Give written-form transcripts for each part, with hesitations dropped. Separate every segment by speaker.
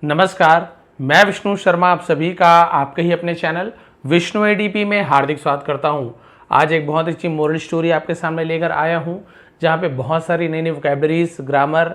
Speaker 1: नमस्कार, मैं विष्णु शर्मा आप सभी का आपके ही अपने चैनल विष्णु एडीपी में हार्दिक स्वागत करता हूं। आज एक बहुत अच्छी मोरल स्टोरी आपके सामने लेकर आया हूं, जहां पे बहुत सारी नई नई वोकैबलरीज, ग्रामर,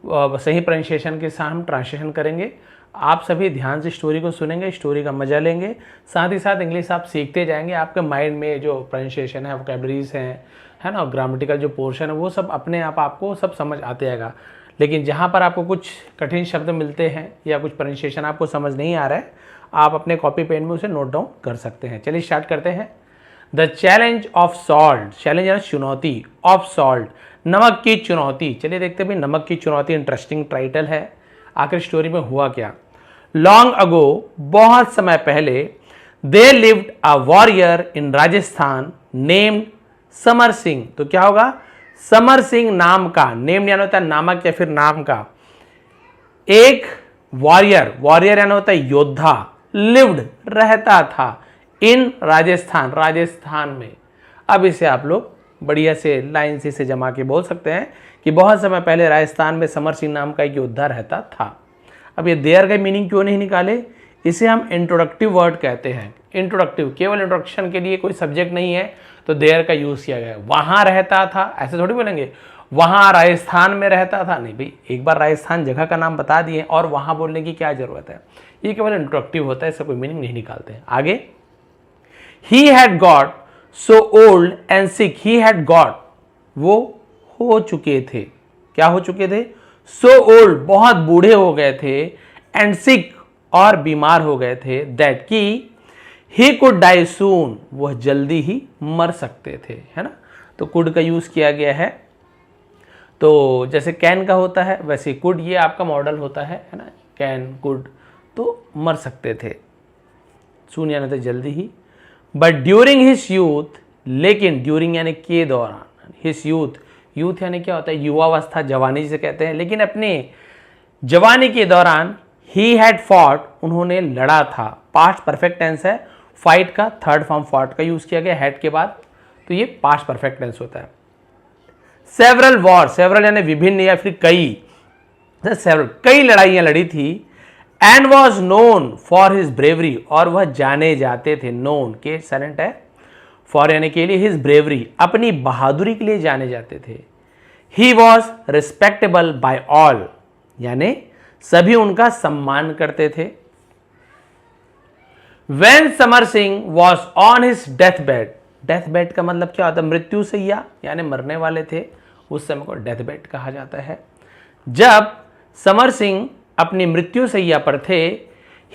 Speaker 1: सही प्रोनाउंसिएशन के साथ हम ट्रांसलेशन करेंगे। आप सभी ध्यान से स्टोरी को सुनेंगे, स्टोरी का मजा लेंगे, साथ ही साथ इंग्लिश आप सीखते जाएंगे। आपके माइंड में जो प्रोनाउंसिएशन है, वोकैबलरीज हैं, है ना, ग्रामेटिकल जो पोर्शन है वो सब अपने आप आपको सब समझ आते जाएगा। लेकिन जहाँ पर आपको कुछ कठिन शब्द मिलते हैं या कुछ प्रोनाउंसिएशन आपको समझ नहीं आ रहा है, आप अपने कॉपी पेन में उसे नोट डाउन कर सकते हैं। चलिए स्टार्ट करते हैं। The challenge of salt, challenge यानी चुनौती, ऑफ सॉल्ट, नमक की चुनौती। चलिए देखते हैं भाई, नमक की चुनौती इंटरेस्टिंग टाइटल है। आखिर स्टोरी में हुआ क्या? लॉन्ग अगो, बहुत समय पहले, they lived a warrior in Rajasthan named Samar Singh. तो क्या होगा? समर सिंह नाम का, नेम यानी होता है नामक या फिर नाम का, एक वॉरियर, वॉरियर यानी होता है योद्धा, लिव्ड रहता था, इन राजस्थान, राजस्थान में। अब इसे आप लोग बढ़िया से लाइन से जमा के बोल सकते हैं कि बहुत समय पहले राजस्थान में समर सिंह नाम का एक योद्धा रहता था। अब ये देयर का मीनिंग क्यों नहीं निकाले? इसे हम इंट्रोडक्टिव वर्ड कहते हैं। इंट्रोडक्टिव, केवल इंट्रोडक्शन के लिए, कोई सब्जेक्ट नहीं है तो देयर का यूज किया गया है। वहां रहता था ऐसे थोड़ी बोलेंगे, वहां राजस्थान में रहता था, नहीं भाई, एक बार राजस्थान जगह का नाम बता दिए और वहां बोलने की क्या जरूरत है। ये केवल इंट्रोडक्टिव होता है, इसका कोई मीनिंग नहीं निकालते हैं। आगे, he had got so old and sick, he had got, वो हो चुके थे, क्या हो चुके थे? सो ओल्ड, बहुत बूढ़े हो गए थे, एंड सिक, और बीमार हो गए थे, दैट की ही कुड डाई सून, वह जल्दी ही मर सकते थे, है ना। तो कुड का यूज किया गया है, तो जैसे कैन का होता है वैसे कुड ये आपका मॉडल होता है ना, कैन, कुड, तो मर सकते थे, सून यानी तो जल्दी ही। बट ड्यूरिंग हिज यूथ, लेकिन ड्यूरिंग यानी के दौरान, हिज यूथ, यूथ यानी क्या होता है? युवावस्था, जवानी जिसे कहते हैं। लेकिन अपने जवानी के दौरान, ही हैड फॉट, उन्होंने लड़ा था। पास्ट परफेक्ट टेंस है, फाइट का थर्ड फॉर्म फॉट का यूज किया गया हैड के बाद, तो ये पास्ट परफेक्ट टेंस होता है। सेवरल वॉर, सेवरल यानी विभिन्न या फिर कई, सेवरल कई लड़ाइयां लड़ी थी। And was known for his bravery, और वह जाने जाते थे, नोन के साइलेंट है, फॉर यानी के लिए, हिज ब्रेवरी, अपनी बहादुरी के लिए जाने जाते थे। He was respectable by all, यानी सभी उनका सम्मान करते थे। When Samar Singh was on his death bed, death bed का मतलब क्या होता है? मृत्यु सैया, यानी मरने वाले थे, उस समय को डेथ बेड कहा जाता है। जब समर सिंह अपनी मृत्यु सैया पर थे,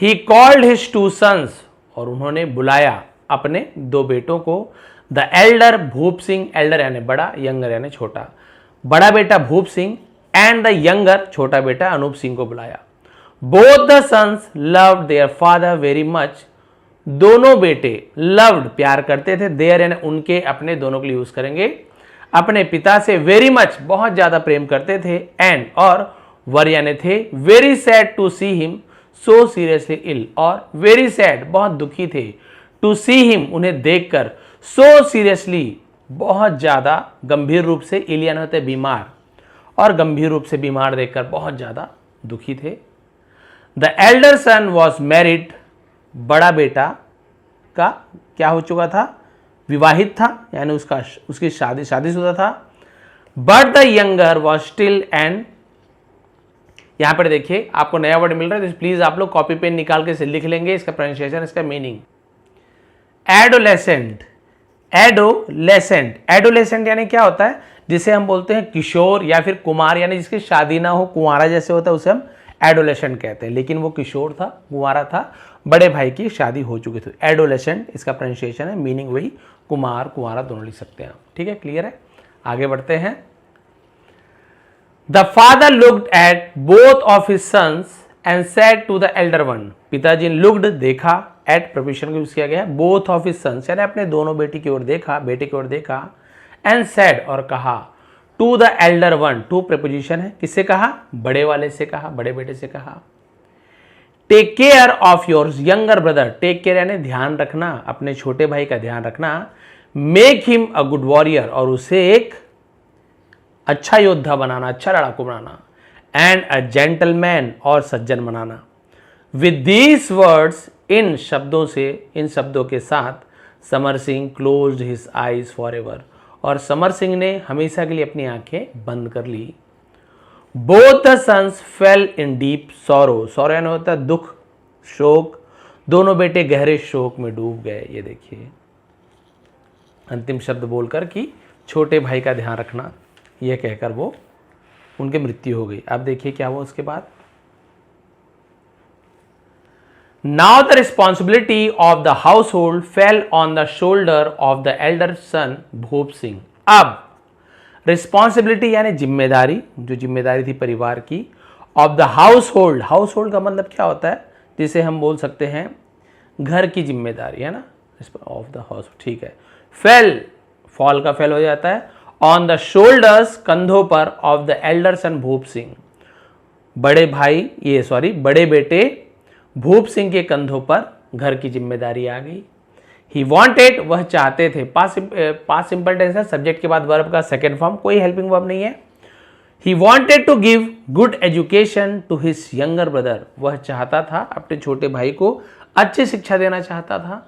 Speaker 1: he called his two sons, और उन्होंने बुलाया अपने दो बेटों को। The Elder Bhoop Singh, Elder यानी बड़ा, यंगर यानी छोटा, बड़ा बेटा भूप सिंह एंड द यंगर, छोटा बेटा अनूप सिंह को बुलाया। Both the sons loved their father very much, दोनों बेटे लव्ड, प्यार करते थे, देयर यानी उनके, अपने, दोनों के लिए यूज करेंगे, अपने पिता से वेरी मच, बहुत ज्यादा प्रेम करते थे, एंड, और वर यानी थे, very sad to see him so seriously ill, और वेरी सैड, बहुत दुखी थे, टू सी हिम, उन्हें देखकर, सो सीरियसली, बहुत ज्यादा गंभीर रूप से, इल यानी होते बीमार, और गंभीर रूप से बीमार देखकर बहुत ज्यादा दुखी थे। The elder son was married, बड़ा बेटा का क्या हो चुका था? विवाहित था, यानी उसकी शादीशुदा था। But the younger was still, and यहां पर देखिए आपको नया वर्ड मिल रहा है, तो प्लीज आप लोग कॉपी पेन निकाल के इसे लिख लेंगे, इसका प्रोनाउंसिएशन, इसका मीनिंग। एडोलेसेंट, एडोलेसेंट, एडोलेसेंट यानी क्या होता है? जिसे हम बोलते हैं किशोर या फिर कुमार, यानी जिसकी शादी ना हो, कुंवारा जैसे होता है, उसे हम एडोलेसेंट कहते हैं। लेकिन वो किशोर था, कुंवारा था, बड़े भाई की शादी हो चुकी थी। एडोलेसेंट इसका प्रोनाउंसिएशन है, मीनिंग वही, कुमार, कुंवारा दोनों लिख सकते हैं। ठीक है, क्लियर है? आगे बढ़ते हैं। The father looked at both of his sons and said to the elder one, पिताजी ने लुक्ड, देखा, एट प्रपोजिशन को यूज किया गया, बोथ ऑफ हिज सन्स यानी अपने दोनों बेटी की ओर देखा, बेटे की ओर देखा, एंड सेड, और कहा, to the elder one, to preposition है, किससे कहा? बड़े वाले से कहा, बड़े बेटे से कहा। Take care of your younger brother, take care यानी ध्यान रखना, अपने छोटे भाई का ध्यान रखना। Make him a good warrior, और उसे एक अच्छा योद्धा बनाना, अच्छा लड़ाकू बनाना। एंड अ जेंटलमैन, और सज्जन बनाना। विद दीज वर्ड्स, इन शब्दों से, इन शब्दों के साथ Samar Singh closed his eyes for ever, और समर सिंह ने हमेशा के लिए अपनी आंखें बंद कर ली। Both the sons fell in deep sorrow, sorrow यानी होता है दुख, शोक, दोनों बेटे गहरे शोक में डूब गए। ये देखिए अंतिम शब्द बोलकर कि छोटे भाई का ध्यान रखना, यह कहकर वो उनकी मृत्यु हो गई। अब देखिए क्या हुआ उसके बाद। Now the responsibility of the house hold fell on the shoulder of the elder son भूप सिंह। अब रिस्पॉन्सिबिलिटी यानी जिम्मेदारी, जो जिम्मेदारी थी परिवार की, of the house hold, house hold का मतलब क्या होता है, जिसे हम बोल सकते हैं घर की जिम्मेदारी, है ना, ऑफ द हाउस, ठीक है। फेल, फॉल का फेल हो जाता है, ऑन द शोल्डर्स, कंधों पर, ऑफ द एल्डर सन भूप सिंह, बड़े भाई, ये सॉरी बड़े बेटे भूप सिंह के कंधों पर घर की जिम्मेदारी आ गई। ही वॉन्टेड, वह चाहते थे, पास्ट सिंपल टेंस है, सब्जेक्ट के बाद वर्ब का सेकेंड फॉर्म, कोई हेल्पिंग वर्ब नहीं है। He wanted to give good education to his younger brother, वह चाहता था अपने छोटे भाई को अच्छी शिक्षा देना चाहता था।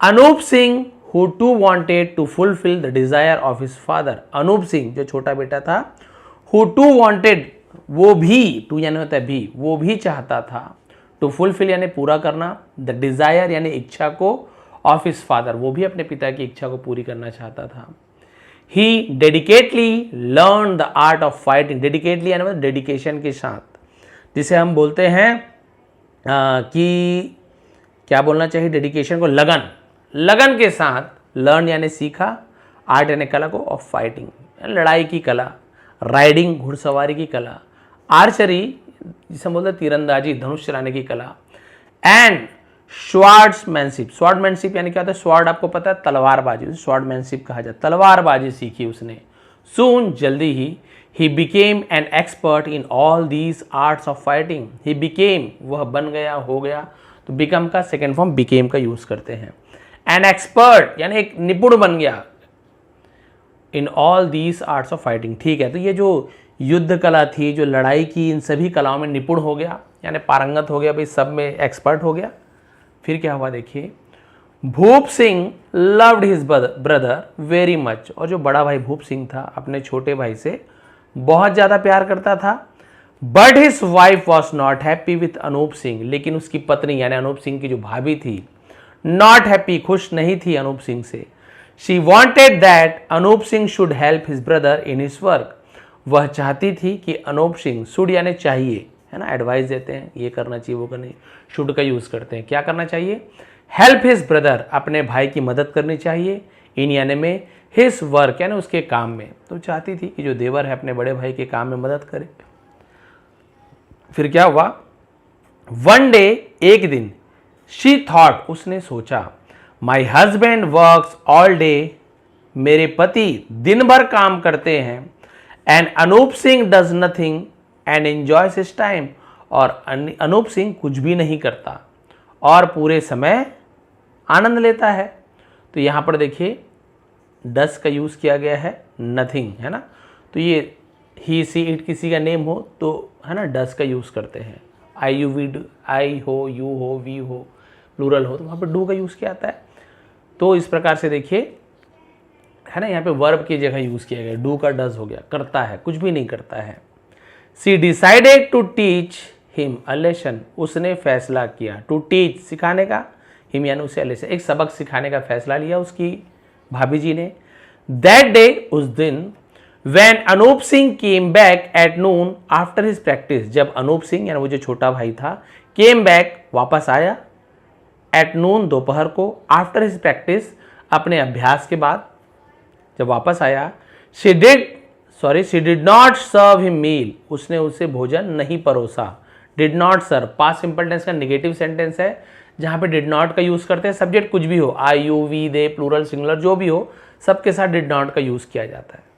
Speaker 1: Anoop Singh who too wanted to fulfill the desire of his father, Anoop Singh जो छोटा बेटा था, who too wanted, वो भी, टू यानी होता है भी, वो भी चाहता था, to fulfill यानी पूरा करना, the desire यानी इच्छा को, of his father, वो भी अपने पिता की इच्छा को पूरी करना चाहता था। He dedicatedly learned the art of fighting, dedicatedly यानी मतलब डेडिकेशन के साथ, जिसे हम बोलते हैं कि क्या बोलना चाहिए, डेडिकेशन को लगन, लगन के साथ, लर्न यानी सीखा, आर्ट यानी कला को, ऑफ फाइटिंग लड़ाई की कला, राइडिंग घुड़सवारी की कला, आर्चरी जिसे हम बोलते हैं तीरंदाजी धनुष चलाने की कला, एंड स्वॉर्ड्समैनशिप, स्वॉर्डमैनशिप यानी क्या होता है, स्वॉर्ड आपको पता है तलवारबाजी, स्वॉर्डमैनशिप कहा जाता है, तलवारबाजी सीखी उसने। सून, जल्दी he became an expert in all these arts of fighting, he became, वह बन गया, हो गया, तो बिकम का सेकेंड फॉर्म बिकेम का यूज करते हैं। एन एक्सपर्ट यानी एक निपुण बन गया, in all these arts of fighting, ठीक है। तो ये जो युद्ध कला थी, जो लड़ाई की, इन सभी कलाओं में निपुण हो गया, यानी पारंगत हो गया, भाई सब में एक्सपर्ट हो गया। फिर क्या हुआ देखिए, भूप Singh loved his brother very much, और जो बड़ा भाई भूप सिंह था अपने छोटे भाई से बहुत ज़्यादा प्यार करता था। But his wife was not happy with Anup Singh, लेकिन उसकी पत्नी यानी अनूप सिंह की जो भाभी थी, नॉट हैप्पी, खुश नहीं थी अनूप सिंह से। She wanted that Anoop Singh should help his brother in his work, वह चाहती थी कि अनूप सिंह, शुड यानी चाहिए, है ना, एडवाइस देते हैं, ये करना चाहिए, वो करना, शुड का यूज करते हैं, क्या करना चाहिए, हेल्प हिज ब्रदर, अपने भाई की मदद करनी चाहिए, इन यानी में, हिज वर्क यानी उसके काम में, तो चाहती थी कि जो देवर है अपने बड़े भाई के काम में मदद करे। फिर क्या हुआ, वन डे, एक दिन, शी थॉट, उसने सोचा, my husband works all day, मेरे पति दिन भर काम करते हैं, and Anup Singh does nothing and enjoys his time, और अनूप सिंह कुछ भी नहीं करता और पूरे समय आनंद लेता है। तो यहाँ पर देखिए डस का यूज़ किया गया है, नथिंग, है ना, तो ये ही सी इट किसी का नेम हो तो, है ना, डस का यूज़ करते हैं, आई यू वी, आई हो, यू हो, वी हो, प्लूरल हो तो वहाँ पर डू का यूज़ किया जाता है। तो इस प्रकार से देखिए, है ना, यहाँ पे वर्ब की जगह यूज़ किया गया, डू का डज हो गया, करता है, कुछ भी नहीं करता है। She decided to teach him a lesson, उसने फैसला किया, टू टीच सिखाने का, हिम यानी उसे लेसन, एक सबक सिखाने का फैसला लिया उसकी भाभी जी ने। दैट डे, उस दिन, When Anoop Singh came back at noon after his practice, जब अनूप सिंह यानी वो जो छोटा भाई था, केम बैक वापस आया, एट नून दोपहर को, आफ्टर हिज प्रैक्टिस अपने अभ्यास के बाद जब वापस आया, she did not serve him meal, उसने उसे भोजन नहीं परोसा। Did not serve past simple tense का नेगेटिव सेंटेंस है, जहां पे डिड नॉट का यूज करते हैं, सब्जेक्ट कुछ भी हो, I you we they plural singular जो भी हो, सबके साथ डिड नॉट का यूज किया जाता है।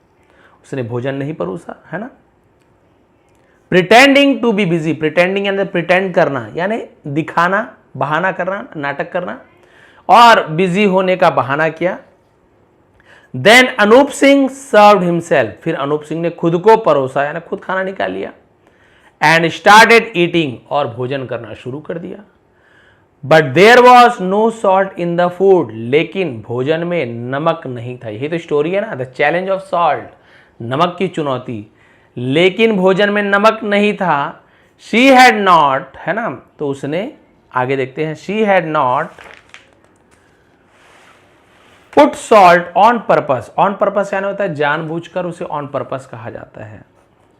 Speaker 1: उसने भोजन नहीं परोसा, है ना। Pretending to be busy, pretending यानी प्रिटेंड करना यानी दिखाना, बहाना करना, नाटक करना, और बिजी होने का बहाना किया। Then Anoop Singh served himself, फिर अनूप सिंह ने खुद को परोसा यानी खुद खाना निकाल लिया। एंड स्टार्टेड ईटिंग, और भोजन करना शुरू कर दिया। But there was no salt in the food, लेकिन भोजन में नमक नहीं था। यही तो स्टोरी है ना, द चैलेंज ऑफ सॉल्ट, नमक की चुनौती। लेकिन भोजन में नमक नहीं था। शी हैड नॉट, है ना, तो उसने, आगे देखते हैं, she had not put salt on purpose. On purpose यानी होता है जानबूझकर, उसे ऑन पर्पस कहा जाता है,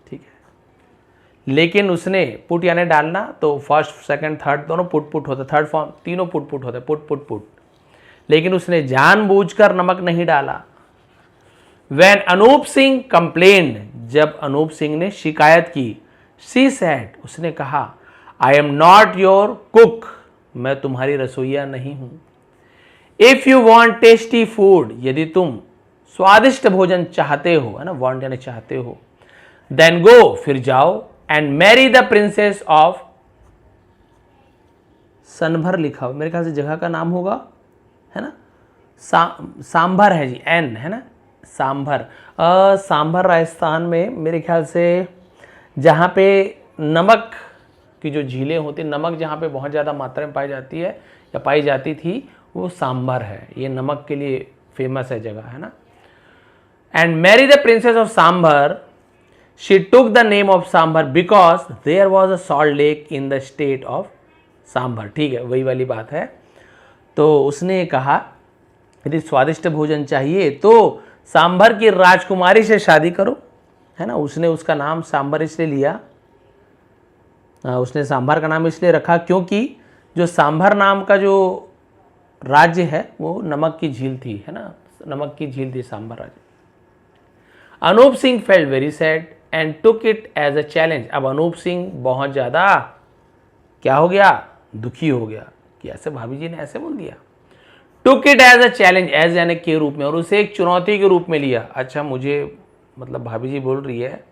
Speaker 1: ठीक है। लेकिन उसने, पुट यानी डालना, तो फर्स्ट सेकंड थर्ड दोनों पुट पुट होता है, थर्ड फॉर्म तीनों पुट पुट होता है, पुट पुट पुट। लेकिन उसने जानबूझकर नमक नहीं डाला। When अनूप सिंह कंप्लेन्ड, जब अनूप सिंह ने शिकायत की, शी सेड, उसने कहा, I am not your cook, मैं तुम्हारी रसोइया नहीं हूं। If you want tasty food, यदि तुम स्वादिष्ट भोजन चाहते हो, है ना, वॉन्ट यानी चाहते हो, देन गो, फिर जाओ, and Mary the princess of सनभर, लिखा हो, मेरे ख्याल से जगह का नाम होगा, है ना, सांभर है जी, एन है ना, सांभर। सांभर राजस्थान में मेरे ख्याल से, जहाँ पे नमक की जो झीलें होती, नमक जहाँ पे बहुत ज़्यादा मात्रा में पाई जाती है या पाई जाती थी, वो सांभर है। ये नमक के लिए फेमस है जगह, है ना। And Mary the princess of Sambhar, she took the name of Sambhar because there was a salt lake in the state of Sambhar. ठीक है, वही वाली बात है। तो उसने कहा, यदि स्वादिष्ट भोजन चाहिए तो सांभर की राजकुमारी से शादी करो, है ना। उसने उसका नाम सांभर इसलिए लिया, उसने सांभर का नाम इसलिए रखा क्योंकि जो सांभर नाम का जो राज्य है वो नमक की झील थी, है ना, नमक की झील थी सांभर राज्य। Anoop Singh felt very sad and took it as a challenge. अब अनूप सिंह बहुत ज़्यादा क्या हो गया, दुखी हो गया कि ऐसे भाभी जी ने ऐसे बोल दिया। Took it as a challenge, as यानी के रूप में, और उसे एक चुनौती के रूप में लिया। अच्छा, मुझे मतलब भाभी जी बोल रही है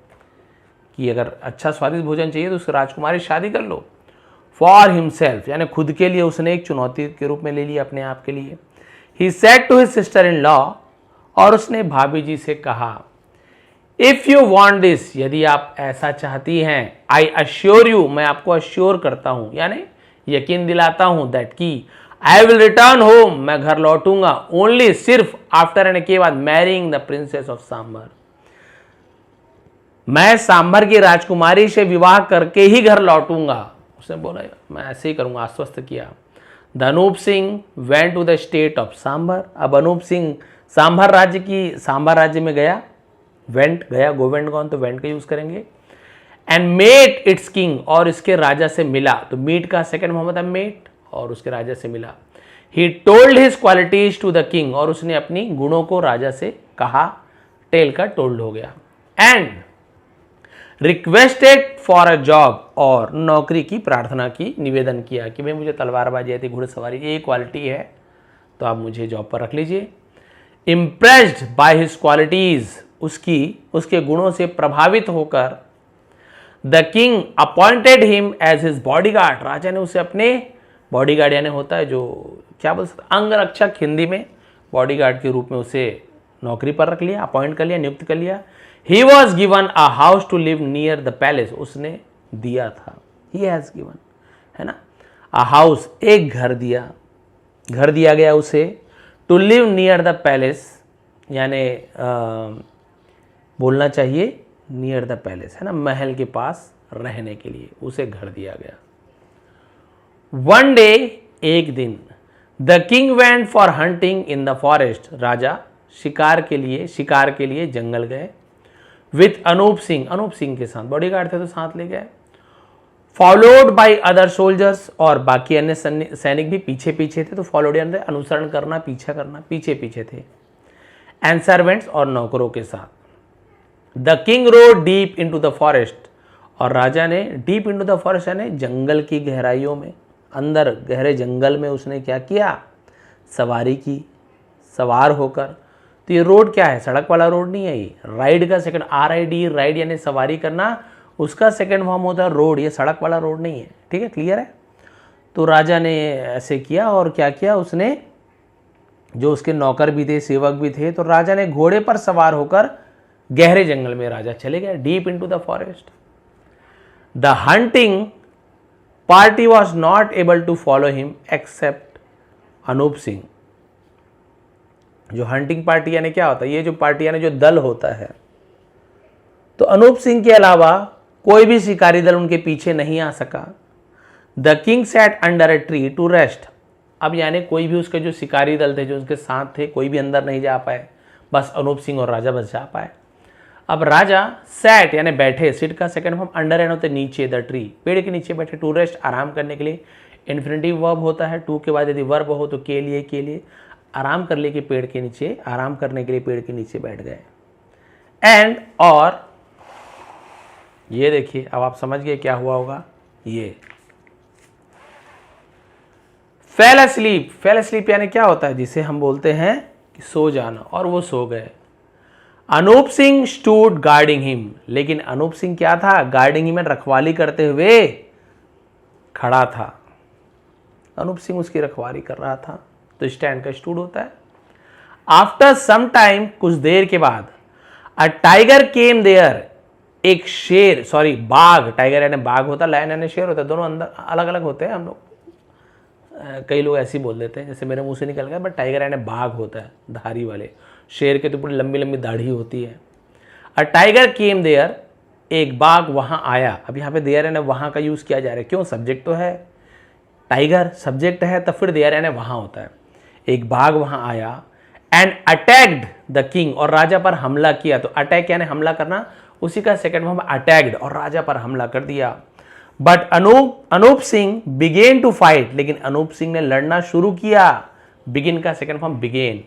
Speaker 1: कि अगर अच्छा स्वादिष्ट भोजन चाहिए तो उसकी राजकुमारी शादी कर लो। फॉर हिमसेल्फ यानी खुद के लिए उसने एक चुनौती के रूप में ले लिया, अपने आप के लिए। He said to his sister in law, और उसने भाभी जी से कहा, इफ यू वॉन्ट दिस, यदि आप ऐसा चाहती हैं, आई अश्योर यू, मैं आपको अश्योर करता हूं यानी यकीन दिलाता हूं, दैट की आई विल रिटर्न होम, मैं घर लौटूंगा, ओनली सिर्फ, आफ्टर एंड के बाद, marrying the princess of sambar, मैं सांभर की राजकुमारी से विवाह करके ही घर लौटूंगा। उसने बोला मैं ऐसे ही करूंगा, आश्वस्त किया। The Anoop Singh went to the state of Sambhar. अब अनूप सिंह सांभर राज्य में गया, वेंट गया, गोवेंट गॉन तो वेंट का यूज करेंगे। एंड मेट इट्स किंग, और इसके राजा से मिला, तो मीट का सेकंड फॉर्म होता है मेट, और उसके राजा से मिला। He told his qualities to the king, और उसने अपनी गुणों को राजा से कहा, टेल का टोल्ड हो गया। And requested for a job, और नौकरी की प्रार्थना की, निवेदन किया कि भाई मुझे तलवारबाजी आती, घुड़सवारी, ये क्वालिटी है, तो आप मुझे जॉब पर रख लीजिए। इम्प्रेस्ड बाय हिज क्वालिटीज, उसके गुणों से प्रभावित होकर, the king appointed him as his bodyguard, राजा ने उसे अपने बॉडीगार्ड यानी होता है जो क्या बोल सकते, अंगरक्षक हिंदी में, बॉडीगार्ड के रूप में उसे नौकरी पर रख लिया, अपॉइंट कर लिया, नियुक्त कर लिया। He was given a house to live near the palace, उसने दिया था, he has given, है ना, a house, एक घर दिया गया उसे, to live near the palace यानी बोलना चाहिए near the palace, है ना, महल के पास रहने के लिए उसे घर दिया गया। One day, एक दिन, the king went for hunting in the forest, राजा शिकार के लिए जंगल गए। विथ अनूप सिंह के साथ, बॉडीगार्ड थे तो साथ ले गए। फॉलोड बाई अदर सोल्जर्स, और बाकी अन्य सैनिक भी पीछे थे, तो फॉलोड यानी अनुसरण करना, पीछा करना, पीछे थे। एंड सर्वेंट्स, और नौकरों के साथ। The king road deep into the forest, और राजा ने डीप इनटू द फॉरेस्ट यानी जंगल की गहराइयों में, अंदर गहरे जंगल में उसने क्या किया, सवारी की, सवार होकर। तो ये रोड क्या है, सड़क वाला रोड नहीं है, ये राइड का सेकंड, RID, राइड यानी सवारी करना, उसका सेकंड फॉर्म होता है रोड, ये सड़क वाला रोड नहीं है। ठीक है, क्लियर है। तो राजा ने ऐसे किया, और क्या किया उसने, जो उसके नौकर भी थे, सेवक भी थे, तो राजा ने घोड़े पर सवार होकर गहरे जंगल में राजा चले गए, deep into the forest. The hunting party was not able to follow him except Anoop Singh. जो हंटिंग पार्टी यानी क्या होता है, ये जो पार्टी यानी जो दल होता है, तो अनूप सिंह के अलावा कोई भी शिकारी दल उनके पीछे नहीं आ सका। The king sat under a tree to rest. अब यानी कोई भी उसके जो शिकारी दल थे जो उसके साथ थे, कोई भी अंदर नहीं जा पाए, बस अनूप सिंह और राजा बस जा पाए। अब राजा सैट यानी बैठे, सिट का सेकंड फॉर्म अंडर एंड होते नीचे, द ट्री पेड़ के नीचे बैठे, टू रेस्ट आराम करने के लिए। इन्फिनिटिव वर्ब होता है, टू के बाद यदि वर्ब हो तो के लिए आराम कर लिए कि पेड़ के नीचे, आराम करने के लिए पेड़ के नीचे बैठ गए। एंड और ये देखिए, अब आप समझ गए क्या हुआ होगा। ये फेल अस्लीप, फेल अस्लीप यानी क्या होता है, जिसे हम बोलते हैं कि सो जाना, और वो सो गए। Anoop Singh stood guarding him, लेकिन अनूप सिंह क्या था, गार्डिंग हिम में रखवाली करते हुए खड़ा था। अनूप सिंह उसकी रखवाली कर रहा था, तो स्टैंड का स्टूड होता है। आफ्टर सम टाइम, कुछ देर के बाद, अ टाइगर केम देयर, एक शेर, सॉरी बाघ, टाइगर यानी बाघ होता है, लायन यानी शेर होता है, दोनों अंदर अलग अलग होते हैं। हम लोग कई लोग ऐसे ही बोल देते हैं, जैसे मेरे मुंह से निकल गया, बट टाइगर यानी बाघ होता है धारी वाले, शेर के तो पूरी लंबी लंबी दाढ़ी होती है। अ टाइगर केम देयर, एक बाघ वहां आया। अब यहाँ पे देयर यानी वहां का यूज किया जा रहा है, क्यों, सब्जेक्ट तो है, टाइगर सब्जेक्ट है, तो फिर देयर यानी वहां होता है। एक बाघ वहां आया एंड अटैक्ड द किंग, और राजा पर हमला किया। तो अटैक यानी हमला करना, उसी का सेकंड फॉर्म अटैक्ड, और राजा पर हमला कर दिया। But Anoop Singh began to fight, लेकिन अनूप सिंह ने लड़ना शुरू किया। बिगिन का second form began,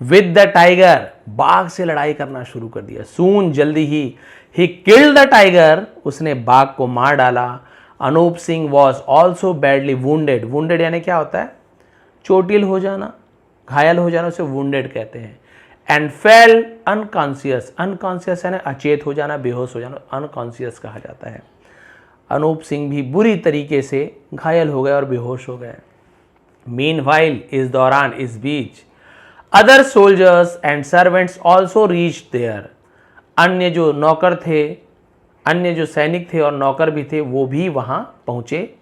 Speaker 1: with the tiger, बाघ से लड़ाई करना शुरू कर दिया। सून, जल्दी ही किल्ड द टाइगर, उसने बाघ को मार डाला। Anoop Singh was also badly wounded, wounded यानी क्या होता है, चोटिल हो जाना, घायल हो जाना, उसे वुंडेड कहते हैं। एंड फेल अनकॉन्शियस, अनकॉन्शियस यानी अचेत हो जाना, बेहोश हो जाना, अनकॉन्शियस कहा जाता है। अनूप सिंह भी बुरी तरीके से घायल हो गए और बेहोश हो गए। मीनवाइल, इस दौरान, इस बीच, other soldiers and servants also reached there, अन्य जो नौकर थे, अन्य जो सैनिक थे और नौकर भी थे, वो भी वहां पहुंचे।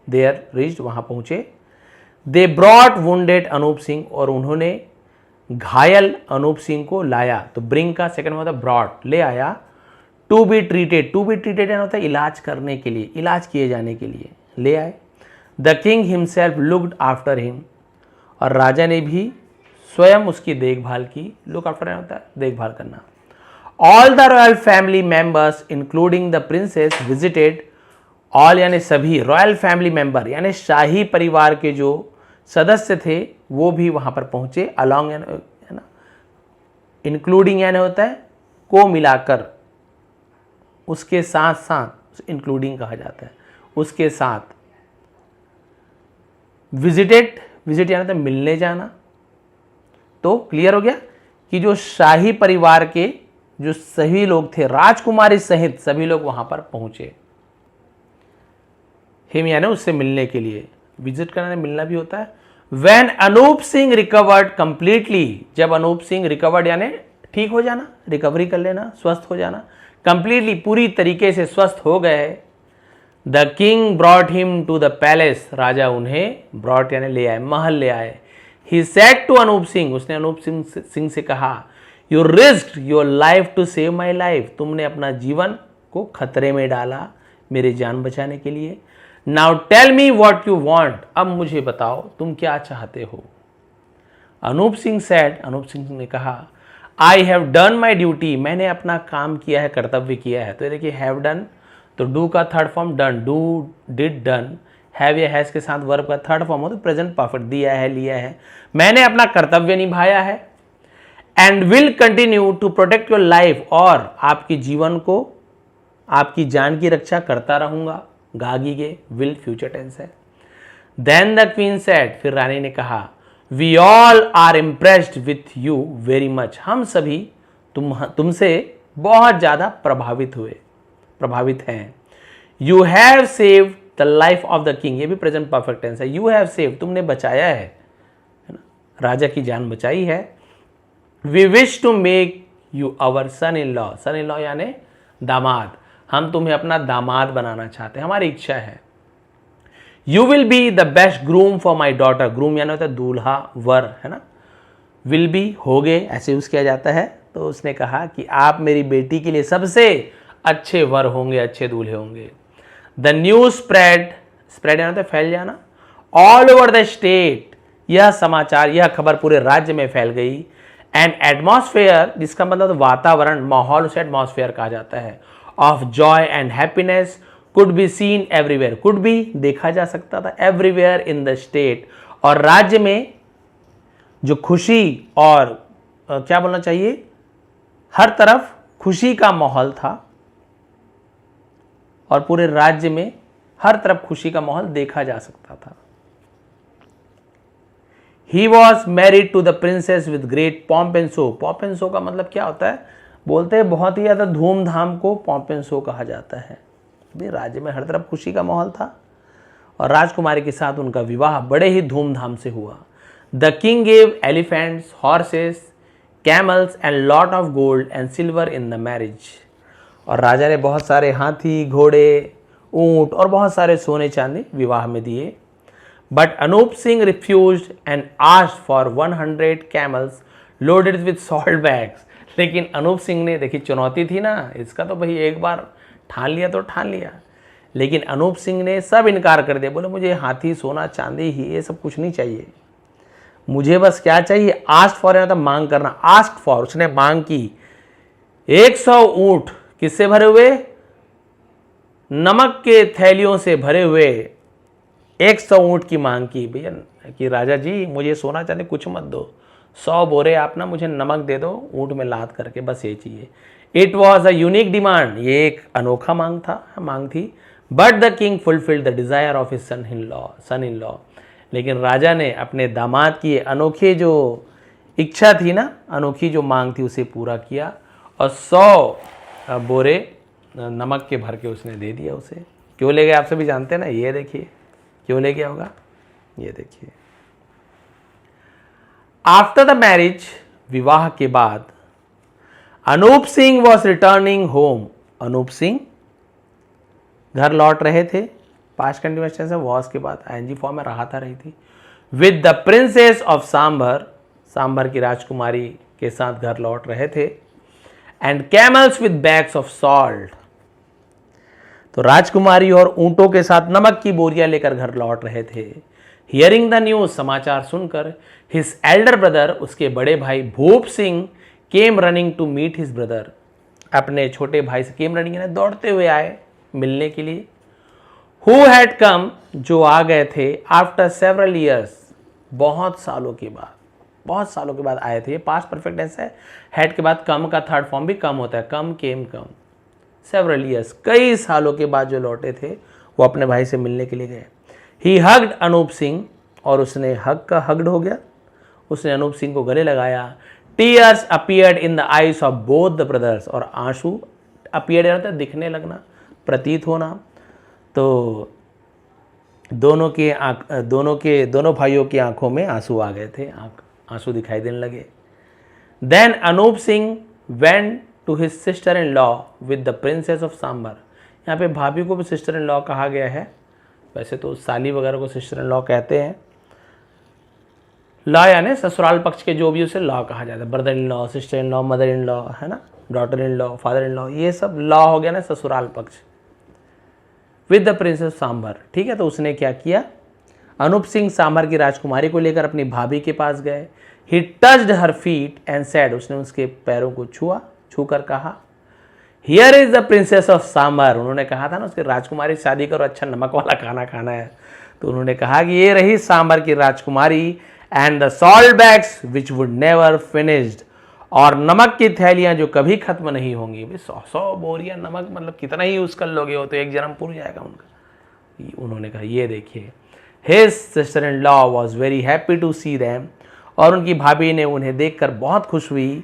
Speaker 1: देयर रीच्ड, वहां पहुंचे। They brought wounded Anoop Singh, और उन्होंने घायल अनूप सिंह को लाया। तो ब्रिंग का सेकंड होता है ब्रॉट, ले आया। To be treated, to be treated यानी होता है इलाज करने के लिए, इलाज किए जाने के लिए ले आए। The king himself looked after him, और राजा ने भी स्वयं उसकी देखभाल की। लुक आफ्टर होता है देखभाल करना। All the royal family members including the princess visited, all यानी सभी, रॉयल फैमिली मेंबर यानी शाही परिवार के जो सदस्य थे वो भी वहां पर पहुंचे। अलॉन्ग है ना, इंक्लूडिंग यानी होता है को मिलाकर, उसके साथ साथ, इंक्लूडिंग कहा जाता है, उसके साथ। विजिटेड, विजिट यानी तो मिलने जाना। तो क्लियर हो गया कि जो शाही परिवार के जो सभी लोग थे, राजकुमारी सहित सभी लोग वहां पर पहुंचे। हिम यानी उससे मिलने के लिए, विजिट करना मिलना भी होता है। When Anoop Singh recovered completely, जब अनूप सिंह रिकवर्ड यानी ठीक हो जाना, रिकवरी कर लेना, स्वस्थ हो जाना, कंप्लीटली पूरी तरीके से स्वस्थ हो गए। The king brought him to the palace, राजा उन्हें ब्रॉट यानी ले आए, महल ले आए। He said to Anup Singh, उसने अनूप सिंह से कहा, you risked your life to save my life, तुमने अपना जीवन को खतरे में डाला मेरी जान बचाने के लिए। Now tell me what you want, अब मुझे बताओ तुम क्या चाहते हो। अनूप सिंह सेड, अनूप सिंह ने कहा, I have done my duty, मैंने अपना काम किया है, कर्तव्य किया है। तो ये देखिए हैव डन, तो डू का third form done, do did done, have या हैज के साथ वर्ब का थर्ड फॉर्म हो तो प्रेजेंट परफेक्ट, दिया है, लिया है। मैंने अपना कर्तव्य निभाया है। And will continue to protect your life, और आपके जीवन को, आपकी जान की रक्षा करता रहूंगा। गागीगे, विल फ्यूचर टेंस है। देन द क्वीन सेड, फिर रानी ने कहा, we all are impressed with you very much, हम सभी तुमसे बहुत ज्यादा प्रभावित हैं। You have save the life of the king, ये भी प्रेजेंट परफेक्ट टेंस है। यू हैव सेव, तुमने बचाया है ना, राजा की जान बचाई है। We wish to make you our son in law, son in law यानी दामाद, हम तुम्हें अपना दामाद बनाना चाहते हैं, हमारी इच्छा है। You will be the best groom for my daughter, groom यानी होता है दूल्हा वर, है ना, विल बी होगे ऐसे यूज किया जाता है। तो उसने कहा कि आप मेरी बेटी के लिए सबसे अच्छे वर होंगे, अच्छे दूल्हे होंगे। द न्यूज स्प्रेड, स्प्रेड यानी होता है फैल जाना, ऑल ओवर द स्टेट, यह समाचार, यह खबर पूरे राज्य में फैल गई। एंड एटमॉस्फेयर, जिसका मतलब वातावरण, माहौल उसे एटमॉस्फेयर कहा जाता है, of Joy and happiness could be seen everywhere, could be देखा जा सकता था, एवरीवेयर इन द स्टेट, और राज्य में जो खुशी और क्या बोलना चाहिए, हर तरफ खुशी का माहौल था, और पूरे राज्य में हर तरफ खुशी का माहौल देखा जा सकता था। He was married to the princess with great pomp and show, pomp and show का मतलब क्या होता है, बोलते हैं बहुत ही ज़्यादा धूमधाम को pomp and show कहा जाता है। भी राज्य में हर तरफ खुशी का माहौल था, और राजकुमारी के साथ उनका विवाह बड़े ही धूमधाम से हुआ। The king gave elephants, horses, camels and lot of gold and silver in the marriage, और राजा ने बहुत सारे हाथी, घोड़े, ऊंट और बहुत सारे सोने चांदी विवाह में दिए। But Anoop Singh refused and asked for 100 camels loaded with salt bags, लेकिन अनूप सिंह ने, देखी चुनौती थी ना, इसका तो भाई एक बार ठान लिया तो ठान लिया, लेकिन अनूप सिंह ने सब इनकार कर दिया, बोले मुझे हाथी, सोना, चांदी ही ये सब कुछ नहीं चाहिए, मुझे बस क्या चाहिए, आस्क फॉर यानी मांग करना, आस्क फॉर, उसने मांग की 100 ऊंट, किससे भरे हुए, नमक के थैलियों से भरे हुए 100 ऊंट की मांग की। भैया कि राजा जी मुझे सोना चांदी कुछ मत दो, 100 बोरे आप ना मुझे नमक दे दो ऊंट में लाद करके, बस ये चाहिए। It was a unique demand, ये एक अनोखा मांग थी। But the king fulfilled the desire of his son in law, लेकिन राजा ने अपने दामाद की अनोखे जो इच्छा थी ना, अनोखी जो मांग थी उसे पूरा किया, और 100 बोरे नमक के भर के उसने दे दिया उसे। क्यों ले गए आप सभी जानते हैं ना, ये देखिए क्यों ले गया होगा, ये देखिए। आफ्टर द मैरिज, विवाह के बाद, Anoop Singh was returning home, Anoop Singh घर लौट रहे थे, पास्ट कंटिन्यूअस टेंस है, वॉज के बाद आईएनजी फॉर्म में रहा था रही थी, with the princess of Sambhar, Sambhar की राजकुमारी के साथ घर लौट रहे थे, and camels with bags of salt, तो राजकुमारी और ऊंटों के साथ नमक की बोरियां लेकर घर लौट रहे थे। हियरिंग द न्यूज, समाचार सुनकर, हिज एल्डर ब्रदर, उसके बड़े भाई Bhoop Singh, came running to meet his brother, अपने छोटे भाई से, केम रनिंग यानी दौड़ते हुए आए मिलने के लिए। हु हैड कम, जो आ गए थे, आफ्टर सेवरल ईयर्स, बहुत सालों के बाद आए थे। ये पास्ट परफेक्ट टेंस है, हैड के बाद कम का थर्ड फॉर्म भी कम होता है, कम, केम, कम, सेवरल ईयर्स, कई सालों के बाद जो लौटे थे वो अपने भाई से मिलने के लिए गए। ही हग्ड अनूप सिंह, और उसने हग का हग्ड हो गया, उसने अनूप सिंह को गले लगाया। Tears appeared in the eyes of both the brothers, और आंसू, अपीयर्ड यानी दिखने लगना, प्रतीत होना, तो दोनों भाइयों की आंखों में आंसू आ गए थे, आंसू दिखाई देने लगे। Then Anoop Singh went to his sister in law with the princess of Sambhar, यहाँ पे भाभी को भी सिस्टर इन लॉ कहा गया है, वैसे तो साली वगैरह को सिस्टर इन लॉ कहते हैं। लॉ यानी ससुराल पक्ष के जो भी उसे लॉ कहा जाता है, brother in law, sister in law, mother in law, है ना, daughter in law, father in law, ये सब लॉ हो गया ना ससुराल पक्ष। विद द प्रिंसेस सांभर, ठीक है, तो उसने क्या किया, अनूप सिंह सांभर की राजकुमारी को लेकर अपनी भाभी के पास गए। ही touched her feet and said, उसने उसके पैरों को छूकर कहा, here is the princess of sambar, उन्होंने कहा था ना उसकी राजकुमारी शादी करो, अच्छा नमक वाला खाना खाना है, तो उन्होंने कहा कि ये रही सांभर की राजकुमारी, and the salt bags which would never finished, और नमक की थैलियां जो कभी खत्म नहीं होंगी। 100 बोरियां नमक, मतलब कितना ही यूज कर लोगे, हो तो एक जन्म पूरा जाएगा उनका। उन्होंने कहा ये देखिए, his sister in law was very happy to see them, और उनकी भाभी ने उन्हें देखकर बहुत खुश हुई।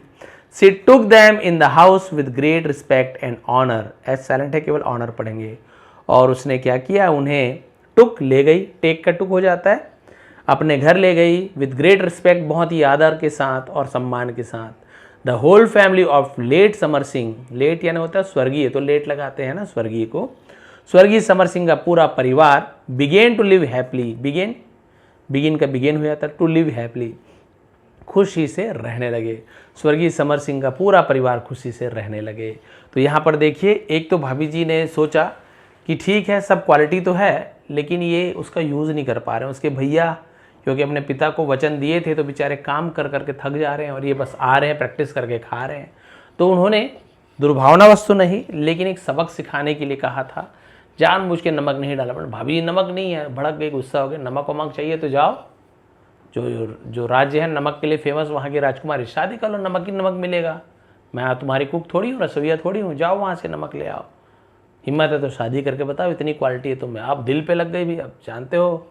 Speaker 1: She took them in the house with great respect and honour, S silent है, केवल ऑनर पढ़ेंगे, और उसने क्या किया, उन्हें टुक ले गई, टेक का टुक हो जाता है, अपने घर ले गई, विद ग्रेट रिस्पेक्ट, बहुत ही आदर के साथ और सम्मान के साथ। The whole family of late Samar Singh, late यानी होता है स्वर्गीय, तो लेट लगाते हैं ना स्वर्गीय को, स्वर्गीय समर सिंह का पूरा परिवार began to live happily, begin का बिगेन हो जाता है, टू लिव हैप्पीली, खुशी से रहने लगे। स्वर्गीय समर सिंह का पूरा परिवार खुशी से रहने लगे। तो यहाँ पर देखिए, एक तो भाभी जी ने सोचा कि ठीक है सब क्वालिटी तो है, लेकिन ये उसका यूज़ नहीं कर पा रहे हैं। उसके भैया क्योंकि अपने पिता को वचन दिए थे, तो बेचारे काम कर करके थक जा रहे हैं और ये बस आ रहे हैं प्रैक्टिस करके खा रहे हैं। तो उन्होंने दुर्भावनावश तो नहीं, लेकिन एक सबक सिखाने के लिए कहा था, जानबूझ के नमक नहीं डाला। पर भाभी नमक नहीं है, भड़क गई, गुस्सा हो गया, नमक वमक चाहिए तो जाओ, जो राज्य है नमक के लिए फेमस, वहाँ की राजकुमारी, शादी कर लो, नमक ही नमक मिलेगा। मैं तुम्हारी कुक थोड़ी हूँ, रसोईया थोड़ी हूँ, जाओ वहाँ से नमक ले आओ। हिम्मत है तो शादी करके बताओ, इतनी क्वालिटी है तुम्हें। अब दिल पे लग गई भी, अब जानते हो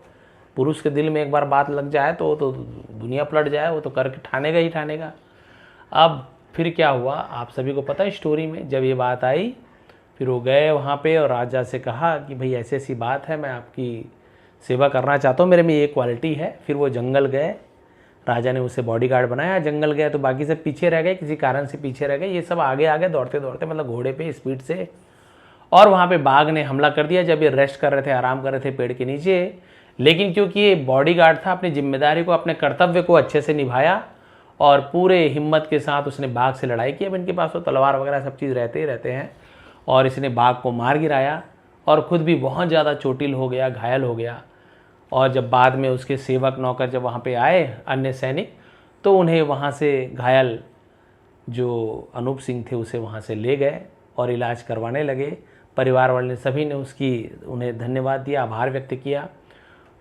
Speaker 1: पुरुष के दिल में एक बार बात लग जाए तो दुनिया पलट जाए, वो तो करके ठानेगा ही ठानेगा। अब फिर क्या हुआ आप सभी को पता है स्टोरी में, जब ये बात आई फिर वो गए वहाँ पे और राजा से कहा कि भाई ऐसी ऐसी बात है, मैं आपकी सेवा करना चाहता हूँ, मेरे में ये क्वालिटी है। फिर वो जंगल गए, राजा ने उसे बॉडीगार्ड बनाया, जंगल गए तो बाकी सब पीछे रह गए, किसी कारण से पीछे रह गए, ये सब आगे आगे दौड़ते दौड़ते, मतलब घोड़े पे स्पीड से, और वहाँ पे बाघ ने हमला कर दिया जब ये रेस्ट कर रहे थे, आराम कर रहे थे पेड़ के नीचे। लेकिन क्योंकि ये बॉडीगार्ड था, अपनी जिम्मेदारी को, अपने कर्तव्य को अच्छे से निभाया और पूरे हिम्मत के साथ उसने बाघ से लड़ाई की। अब इनके पास तो तलवार वगैरह सब चीज़ रहते ही रहते हैं, और इसने बाघ को मार गिराया और ख़ुद भी बहुत ज़्यादा चोटिल हो गया, घायल हो गया। और जब बाद में उसके सेवक नौकर जब वहाँ पे आए अन्य सैनिक, तो उन्हें वहाँ से घायल जो अनूप सिंह थे उसे वहाँ से ले गए और इलाज करवाने लगे। परिवार वाले सभी ने उन्हें धन्यवाद दिया, आभार व्यक्त किया।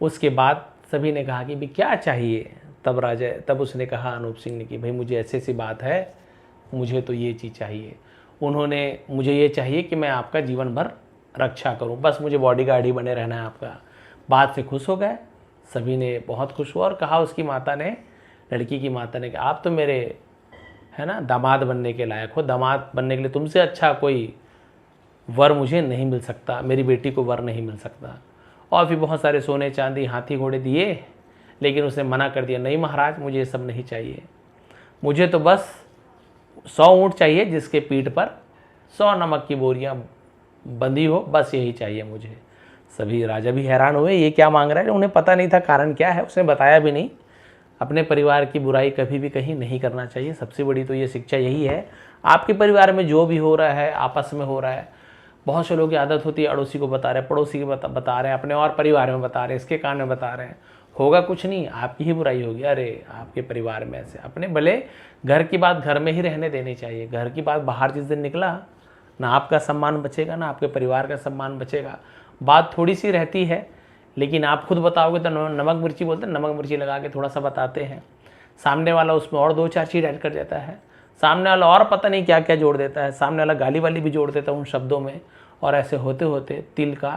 Speaker 1: उसके बाद सभी ने कहा कि भाई क्या चाहिए, तब उसने कहा अनूप सिंह ने कि भाई मुझे ऐसी सी बात है, मुझे तो ये चीज़ चाहिए। उन्होंने मुझे ये चाहिए कि मैं आपका जीवन भर रक्षा करूं, बस मुझे बॉडीगार्ड ही बने रहना है आपका। बात से खुश हो गए, सभी ने बहुत खुश हुआ और कहा उसकी माता ने, लड़की की माता ने, कि आप तो मेरे है ना दामाद बनने के लायक हो, दामाद बनने के लिए तुमसे अच्छा कोई वर मुझे नहीं मिल सकता, मेरी बेटी को वर नहीं मिल सकता। और फिर बहुत सारे सोने चांदी हाथी घोड़े दिए, लेकिन उसने मना कर दिया, नहीं महाराज मुझे ये सब नहीं चाहिए, मुझे तो बस 100 ऊँट चाहिए जिसके पीठ पर 100 नमक की बोरियां बंधी हो, बस यही चाहिए मुझे। सभी राजा भी हैरान हुए, ये क्या मांग रहा है, उन्हें पता नहीं था कारण क्या है, उसने बताया भी नहीं। अपने परिवार की बुराई कभी भी कहीं नहीं करना चाहिए, सबसे बड़ी तो ये शिक्षा यही है। आपके परिवार में जो भी हो रहा है, आपस में हो रहा है, बहुत से लोगों की आदत होती है अड़ोसी को बता रहे हैं, पड़ोसी को बता रहे हैं, अपने और परिवार में बता रहे हैं, इसके कान में बता रहे हैं, होगा कुछ नहीं, आपकी ही बुराई होगी। अरे आपके परिवार में ऐसे, अपने भले घर की बात घर में ही रहने देनी चाहिए, घर की बात बाहर जिस दिन निकला, ना आपका सम्मान बचेगा ना आपके परिवार का सम्मान बचेगा। बात थोड़ी सी रहती है, लेकिन आप खुद बताओगे तो नमक मिर्ची बोलते हैं, नमक मिर्ची लगा के थोड़ा सा बताते हैं, सामने वाला उसमें और 2-4 चीज़ ऐड कर देता है, सामने वाला और पता नहीं क्या क्या जोड़ देता है, सामने वाला गाली वाली भी जोड़ देता है उन शब्दों में। और ऐसे होते होते तिल का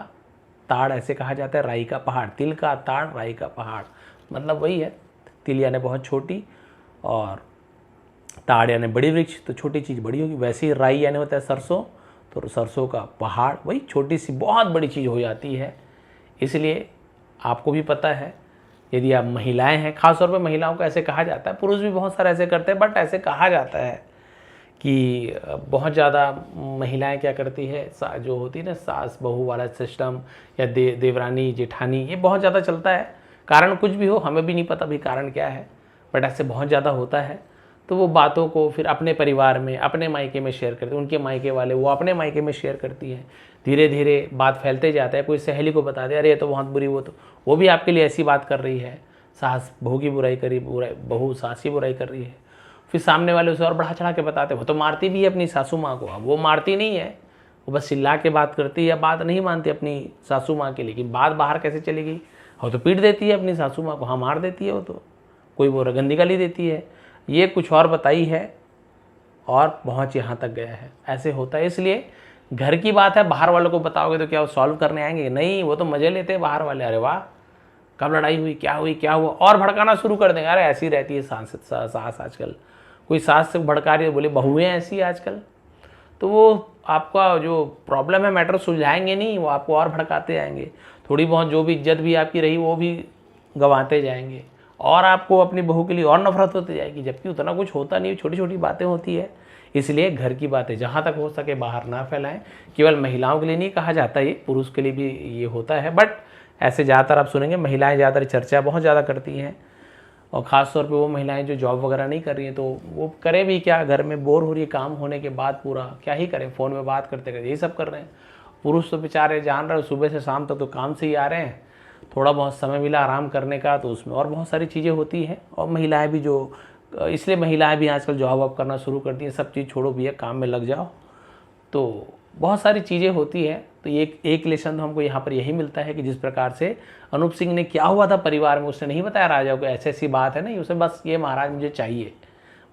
Speaker 1: ताड़, ऐसे कहा जाता है, राई का पहाड़, तिल का ताड़ राई का पहाड़, मतलब वही है, तिल यानी बहुत छोटी और ताड़ यानी बड़ी वृक्ष, तो छोटी चीज़ बड़ी होगी। वैसे ही राई यानी होता है सरसों, तो सरसों का पहाड़ वही छोटी सी बहुत बड़ी चीज़ हो जाती है। इसलिए आपको भी पता है, यदि आप महिलाएं हैं, खासतौर पर महिलाओं को ऐसे कहा जाता है, पुरुष भी बहुत सारे ऐसे करते हैं, बट ऐसे कहा जाता है कि बहुत ज़्यादा महिलाएं क्या करती है, जो होती है ना सास बहू वाला सिस्टम, या देवरानी जेठानी, ये बहुत ज़्यादा चलता है। कारण कुछ भी हो, हमें भी नहीं पता भी कारण क्या है, बट ऐसे बहुत ज़्यादा होता है। तो वो बातों को फिर अपने परिवार में, अपने मायके में शेयर करते हैं, उनके मायके वाले वो अपने मायके में शेयर करती हैं, धीरे धीरे बात फैलते जाता है। कोई सहेली को बता दे, अरे ये तो बहुत बुरी, वो भी आपके लिए ऐसी बात कर रही है, सास बहू की बुराई करी, बहू सास की बुराई कर रही है। फिर सामने वाले उसे और बढ़ा चढ़ा के बताते, वो तो मारती भी है अपनी सासू माँ को। अब वो मारती नहीं है, वो बस चिल्ला के बात करती है, बात नहीं मानती अपनी सासू माँ की, लेकिन बात बाहर कैसे चलेगी, वो तो पीट देती है अपनी सासू माँ को, हाँ मार देती है, वो तो कोई वो गंदी गाली देती है, ये कुछ और बताई है और पहुँच यहाँ तक गया है। ऐसे होता है। इसलिए घर की बात है, बाहर वालों को बताओगे तो क्या वो सॉल्व करने आएंगे? नहीं, वो तो मजे लेते हैं बाहर वाले, अरे वाह कब लड़ाई हुई, क्या हुआ, और भड़काना शुरू कर देंगे। अरे ऐसी रहती है सास आजकल, कोई सास से भड़का रही है, बोले बहुएं ऐसी आजकल, तो वो आपका जो प्रॉब्लम है मैटर सुलझाएंगे नहीं, वो आपको और भड़काते जाएंगे। थोड़ी बहुत जो भी इज्जत भी आपकी रही वो भी गंवाते जाएंगे, और आपको अपनी बहू के लिए और नफरत होती जाएगी, जबकि उतना कुछ होता नहीं, छोटी छोटी बातें होती है। इसलिए घर की बातें जहाँ तक हो सके बाहर ना फैलाएं। केवल महिलाओं के लिए नहीं कहा जाता, ये पुरुष के लिए भी ये होता है, बट ऐसे ज़्यादातर आप सुनेंगे महिलाएं ज़्यादातर चर्चा बहुत ज़्यादा करती हैं। और ख़ास तौर पे वो महिलाएं जो जॉब वगैरह नहीं कर रही हैं, तो वो करे भी क्या, घर में बोर हो रही है काम होने के बाद, पूरा क्या ही करें, फ़ोन में बात करते करते यही सब कर रहे हैं। पुरुष तो बेचारे जान रहे हो सुबह से शाम तक तो काम से ही आ रहे हैं, थोड़ा बहुत समय मिला आराम करने का तो उसमें और बहुत सारी चीज़ें होती हैं। और महिलाएं भी जो, इसलिए महिलाएं भी आजकल जॉब वॉब करना शुरू कर दी हैं, सब चीज़ छोड़ो भैया काम में लग जाओ, तो बहुत सारी चीज़ें होती हैं। तो एक लेसन तो हमको यहाँ पर यही मिलता है कि जिस प्रकार से अनूप सिंह ने क्या हुआ था परिवार में, उसने नहीं बताया राजा को ऐसी ऐसी बात है नहीं, उसे बस ये महाराज मुझे चाहिए,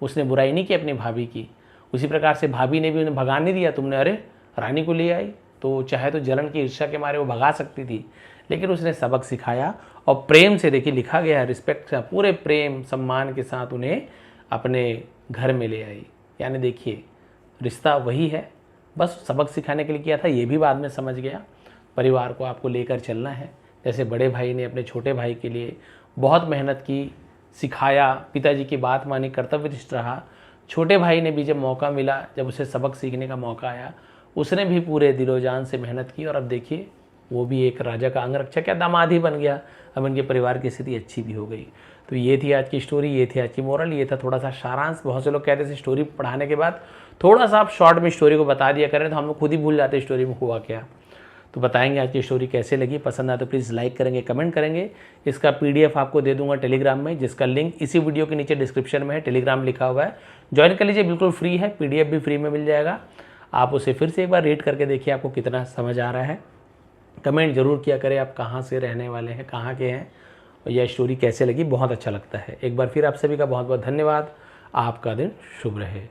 Speaker 1: उसने बुराई नहीं की अपनी भाभी की। उसी प्रकार से भाभी ने भी उन्हें भगाने नहीं दिया, तुमने अरे रानी को ले आई, तो चाहे तो जलन की ईर्ष्या के मारे वो भगा सकती थी, लेकिन उसने सबक सिखाया और प्रेम से, देखिए लिखा गया है, रिस्पेक्ट से, पूरे प्रेम सम्मान के साथ उन्हें अपने घर में ले आई। यानी देखिए रिश्ता वही है, बस सबक सिखाने के लिए किया था, ये भी बाद में समझ गया। परिवार को आपको लेकर चलना है, जैसे बड़े भाई ने अपने छोटे भाई के लिए बहुत मेहनत की, सिखाया, पिताजी की बात मानी, कर्तव्यनिष्ठ रहा। छोटे भाई ने भी जब मौका मिला, जब उसे सबक सीखने का मौका आया, उसने भी पूरे दिलो जान से मेहनत की, और अब देखिए वो भी एक राजा का अंगरक्षक या दामाद ही बन गया। अब उनके परिवार की स्थिति अच्छी भी हो गई। तो ये थी आज की स्टोरी, ये थी आज की मोरल, ये था थोड़ा सा सारांश। बहुत से लोग कहते थे स्टोरी पढ़ाने के बाद थोड़ा सा आप शॉर्ट में स्टोरी को बता दिया करें, तो हम लोग खुद ही भूल जाते स्टोरी में हुआ क्या। तो बताएंगे आज की स्टोरी कैसे लगी, पसंद आए तो प्लीज़ लाइक करेंगे, कमेंट करेंगे। इसका PDF आपको दे दूंगा टेलीग्राम में, जिसका लिंक इसी वीडियो के नीचे डिस्क्रिप्शन में है, टेलीग्राम लिखा हुआ है, ज्वाइन कर लीजिए, बिल्कुल फ्री है, PDF भी फ्री में मिल जाएगा। आप उसे फिर से एक बार रीड करके देखिए आपको कितना समझ आ रहा है। कमेंट जरूर किया करें आप कहाँ से रहने वाले हैं, कहाँ के हैं, और यह स्टोरी कैसे लगी, बहुत अच्छा लगता है। एक बार फिर आप सभी का बहुत बहुत धन्यवाद। आपका दिन शुभ रहे।